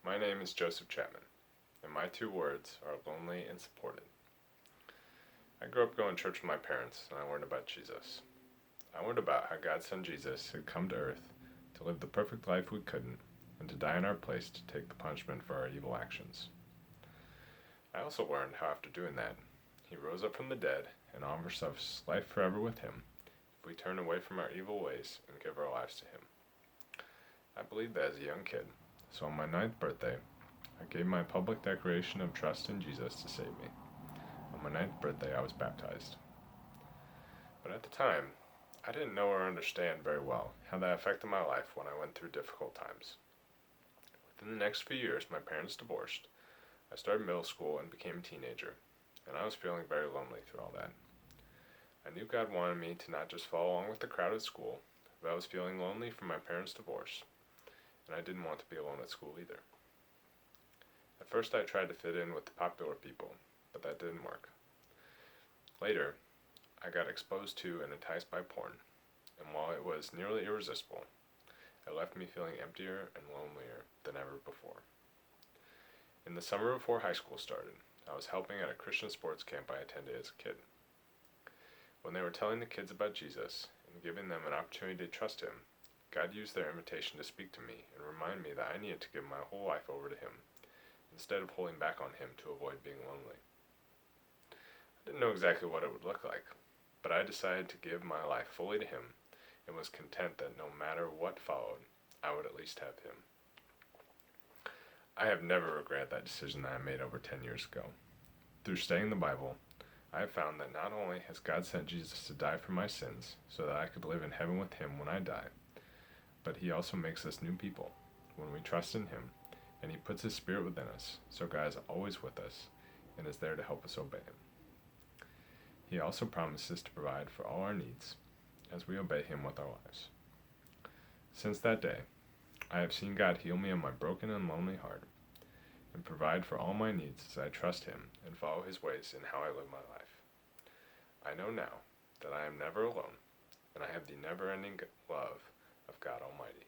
My name is Joseph Chapman, and my two words are lonely and supported. I grew up going to church with my parents, and I learned about Jesus. I learned about how God's Son Jesus had come to earth to live the perfect life we couldn't, and to die in our place to take the punishment for our evil actions. I also learned how after doing that, he rose up from the dead and offers us life forever with him if we turn away from our evil ways and give our lives to him. I believed that as a young kid, so on my 9th birthday, I gave my public declaration of trust in Jesus to save me. On my 9th birthday, I was baptized. But at the time, I didn't know or understand very well how that affected my life when I went through difficult times. Within the next few years, my parents divorced. I started middle school and became a teenager, and I was feeling very lonely through all that. I knew God wanted me to not just follow along with the crowd at school, but I was feeling lonely from my parents' divorce, and I didn't want to be alone at school either. At first I tried to fit in with the popular people, but that didn't work. Later, I got exposed to and enticed by porn, and while it was nearly irresistible, it left me feeling emptier and lonelier than ever before. In the summer before high school started, I was helping at a Christian sports camp I attended as a kid. When they were telling the kids about Jesus and giving them an opportunity to trust him, God used their invitation to speak to me and remind me that I needed to give my whole life over to him, instead of holding back on him to avoid being lonely. I didn't know exactly what it would look like, but I decided to give my life fully to him and was content that no matter what followed, I would at least have him. I have never regretted that decision that I made over 10 years ago. Through studying the Bible, I have found that not only has God sent Jesus to die for my sins so that I could live in heaven with him when I die, but he also makes us new people when we trust in him, and he puts his spirit within us, so God is always with us and is there to help us obey him. He also promises to provide for all our needs as we obey him with our lives. Since that day, I have seen God heal me of my broken and lonely heart and provide for all my needs as I trust him and follow his ways in how I live my life. I know now that I am never alone, and I have the never-ending love of God Almighty.